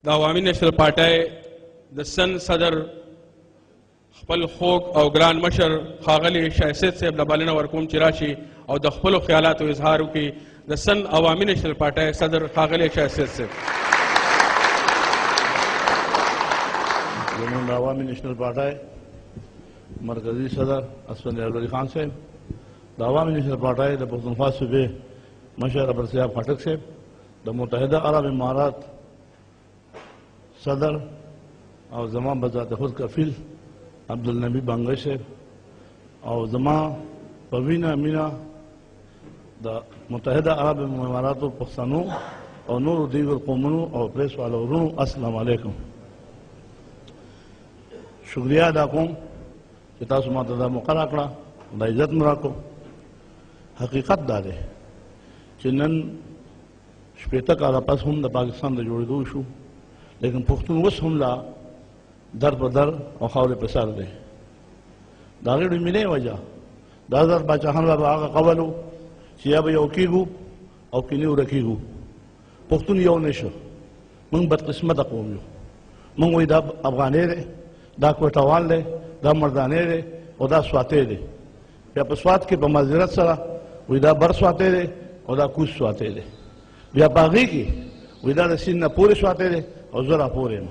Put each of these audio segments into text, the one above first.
د عوامي نېشنل پارټۍ د سن صدر خپل خوږ او ګران مشر ښاغلي شاه سید صاحب له بلنه ورکوم چې راشي او د خپلو خیالاتو اظهار وکړي. د سن عوامي نېشنل پارټۍ صدر ښاغلي شاه سید صاحب. زموږ د عوامي نېشنل پارټۍ مرکزي صدر اسفند عبدالعلي خان صاحب، د عوامي نېشنل پارټۍ د پښتونخوا صوبې مشر ابرصیاب خټک صاحب، د متحده عرب امارات صدر او زما بذات خود کفیل عبدالنبی بانګی صاحب، او زما په وینه مینه د متحده عرب اماراتو پښتنو او نورو دیگر قومونو او پریس والو ورونو السلام علیکم. شکریہ ادا کوم چې تاسو ماته دا موقع راکړه، دا عزت مې راکړو. حقیقت دا دی چې نن شپېته کاله پس هم د پاکستان د جوړېدو شو، لیکن پښتون اوس هم لا در په در او خاورې په سر دی. د هغې ډېرې وجه د حضرت باچاخان بابا هغه قول و چې یا به یو کېږو او که نه ورکېږو. پښتون یو نه شو، موږ بدقسمته قوم یو. موږ وایي دا افغانی دی، دا کوټوال دی، دا مردانی دی او دا سواتی دی. بیا په سوات کې په معذرت سره وایي دا بر سواتی دی او دا کوز سواتی دی. بیا په هغې کې وایي دا د سیند نه پورې سواتی دی او زه راپورې یم.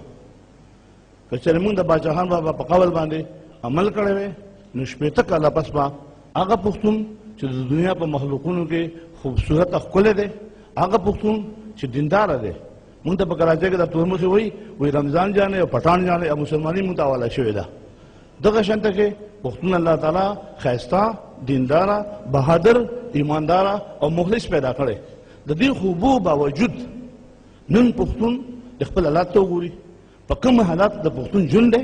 که چېرې موږ د باچاخان بابا په قول باندې عمل کړی وی نو شپېته کاله پس به هغه پښتون چې د دنیا په مخلوقونو کې خوبصورت ښکلی دی، هغه پښتون چې دینداره دی. موږ ته په کراچۍ کې د تورموسې وایي رمضان جانې او پټان جانې او مسلماني موږ ته حواله شوې ده. دغه شانته کې پښتون الله تعالی ښایسته، دینداره، بهادر، ایمانداره او مخلص پیدا کړی. د دې خوبو باوجود نن پښتون د خپل حالات ته وګوري، په کوم حالات د پښتون ژوند دی،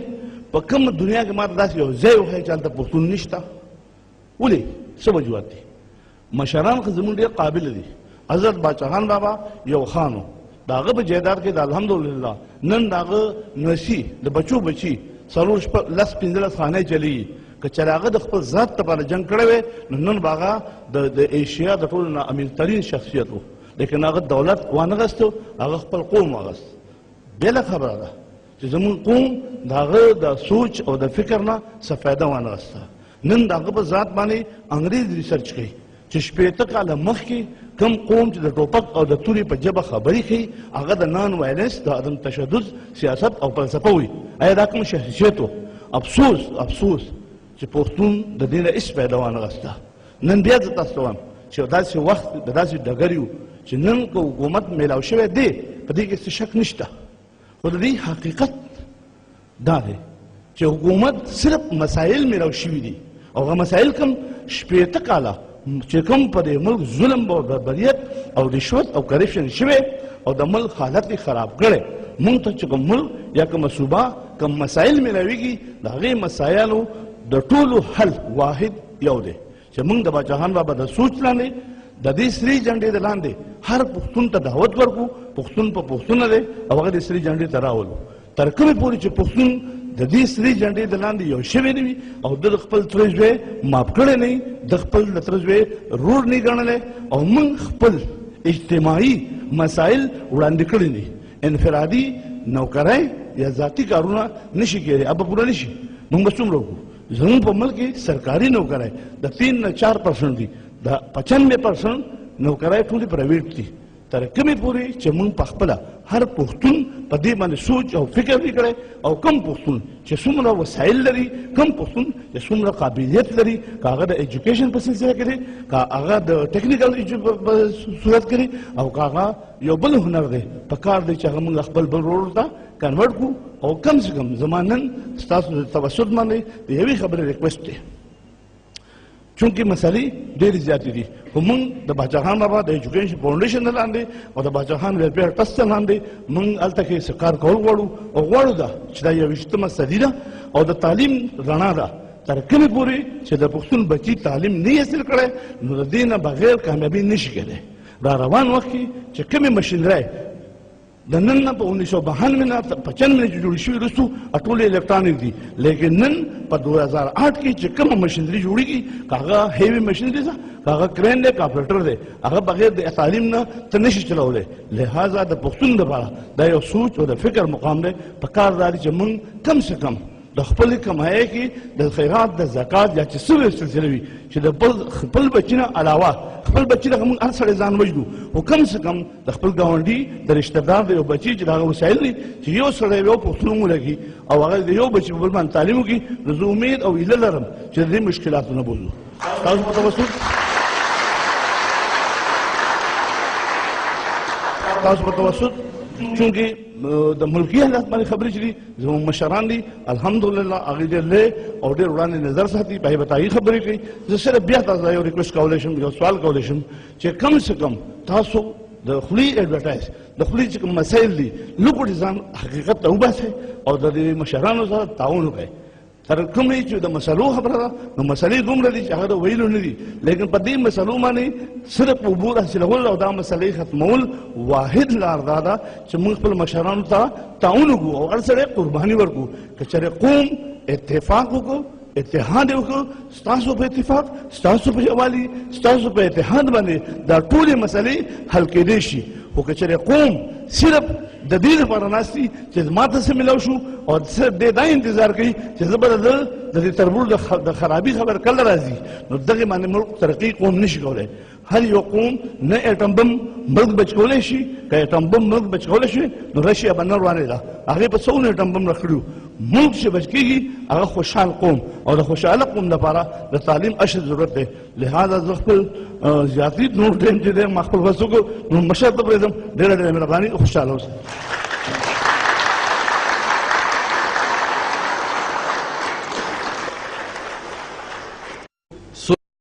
په کوم دنیا کې ماته داسې یو ځای وښایي چې هلته پښتون نشته. ولې څه وجوهات دي؟ مشران خو زموږ ډېر قابل دي. حضرت باچاخان بابا یو خان و، د هغه په جایداد کې د الحمدلله نن د هغه نسي د بچو بچي څلور لس پنځلس خانې چلېږي. که چېرې هغه د خپل ذات لپاره جنګ کړی وی نو نن به هغه د ایشیا د ټولو نه امیرترین شخصیت و، لیکن هغه دولت وانغستو، هغه خپل قوم واغست. بېله خبره ده چې زموږ قوم د هغه د سوچ او د فکر نه څه فایده وانغسته. نن د هغه په ذات باندې انګریز ریسرچ کوي چې شپېته کاله مخکې کوم قوم چې د ټوپک او د تورې په ژبه خبرې کوي هغه د نان وایلنس، د عدم تشدد سیاست او فلسفه وي. ایا دا کوم شخصیت و؟ افسوس چې پښتون د دې نه هېڅ فایده وانغسته. نن بیا زه تاسو ته وایم چې داسې وخت د داسې ډګر یو چې نن که حکومت میلاو شوی دی په دې کې څه شک نشته، خو د دې حقیقت دا دی چې حکومت صرف مسایل میلاو شوي دي او هغه مسایل کوم شپېته کاله چې کوم په دې ملک ظلم او بربریت او رشوت او کرپشن شوی او د ملک حالت یې خراب کړی. موږ ته چې کوم ملک یا کومه صوبه کوم مسایل میلاویږي د هغې مسایلو د ټولو حل واحد یو دی چې موږ د باچاخان بابا د سوچ لاندې د دې سرې جنډې د لاندې هر پښتون ته دعوت ورکړو. پښتون په پښتونه دی او هغه د سرې جنډې ته راولو تر کومې پورې چې پښتون د دې سرې جنډې د لاندې یو شوی نه وي او د خپل تره زوی ماف کړی نه وي، د خپل تره زوی رور نه ګڼلی او موږ خپل اجتماعي مسایل وړاندې کړي دي. انفرادي نوکرۍ یا ذاتي کارونه نشي کېدی، اب پوره نشي. موږ به څومره وکړو؟ زموږ په ملک کې سرکاري نوکرۍ د 3 نه 4% دي، د 95% نوکرۍ ټولې پرایویټ دي. تر کومې پورې چې موږ په خپله هر پښتون په دې باندې سوچ او فکر وکړی او کم پښتون چې څومره وسایل لري، کم پښتون چې څومره قابلیت لري، که هغه د ایجوکیشن په سلسله کې دی، که هغه د ټیکنیکل په صورت کې دی، او که هغه یو بل هنر دی، په کار دی چې هغه موږ خپل بل رول ته کنورټ کړو. او کم سے کم زما نن ستاسو د توسط باندې د یوې خبرې ریکویسټ دی، چونکې مسلې ډېرې زیاتې دي، خو موږ د باچاخان بابا د ایجوکیشن فاونډیشن نه لاندې او د باچاخان ویلفیر ټرسټ نه لاندې موږ هلته کې څه کار کول غواړو او غواړو ده چې دا 21مه صدي ده او د تعلیم رڼا ده. تر کومې پورې چې د پښتون بچي تعلیم نه حاصل کړی نو د دې نه بغیر کامیابي نشي کېدی. را روان وخت کې چې کومې مشینرۍ د نن نه په 1992 نه 95 کې جوړې شوې وروستو ټولې الکترانیک دي، لیکن نن په 2008 کې چې کومه مشینري جوړېږي که هغه هیوي مشینري ده هغه کرین دی کاپریټر دی هغه بغیر د تعلیم نه ته نشي چلولی لہذا د پښتون دپاره دا یو سوچ او د فکر مقام دی په کار دا دی چې موږ کم سے کم د خپلې کمایۍ کې د خیرات د زکات یا چې څه سلسله وي چې د خپل بچي نه علاوه خپل بچي دغه موږ هر سړی ځان وژنو خو کم سے کم د خپل ګاونډي د رشته دار د یو بچي چې د هغه وسایل دي چې یو سړی یو پښتون ولګي او هغه د یو بچي په بل باندې تعلیم وکړي نو زه امید او هیله لرم چې د دې مشکلاتو نه بوځو تاسو په توسط چونکې د ملکي حالات باندې خبرې چې دي زموږ مشران دي الحمدلله هغوی ډېر لږ او ډېر وړاندې نظر ساتي په هغې به تایي خبرې کوي زه صرف بیا تاسو ته یو ریکویسټ کولی شم یو سوال کولی شم چې کم سے کم تاسو د خولي ایډورټایز د خولي چې کوم مسایل دي لوکوټې ځان حقیقت ته وباسئ او د دې مشرانو سره تعاون وکړئ تر کومې چې د مسلو خبره ده نو مسلې دومره دي چې هغه د ویلو نه دي لیکن په دې مسلو باندې صرف عبور حاصلول او دا مسلې ختمول واحد لار دا ده چې موږ خپل مشرانو ته تعاون وکړو او هر سړی قرباني ورکړو که چېرې قوم اتفاق وکړو اتحاد وکړو ستاسو په اتفاق ستاسو په یووالي ستاسو په اتحاد باندې دا ټولې مسلې حل کېدی شي خو که چېرې قوم صرف د دې لپاره ناست دي چې ما ته څه میلاو شو او صرف دې دا انتظار کوي چې زه به د دې تربور د خرابي خبر کله راځي نو دغې باندې ملک ترقي قوم نشي کولی هر یو قوم نه ایټم بم ملک بچ کولی شي که ایټم بم ملک بچ کولی شي نو رشیا به نه روانې ده هغې په څونه ایټم بم راکړي ملک چې بچ کېږي هغه خوشحال قوم او د خوشحاله قوم لپاره د تعلیم اشد ضرورت دی لہذا زه خپل زیاتې نور ټایم چې دی ما خپل بس وکړو نو مشر ته پرېږدم ډېره ډېره مهرباني خوشحاله اوسئ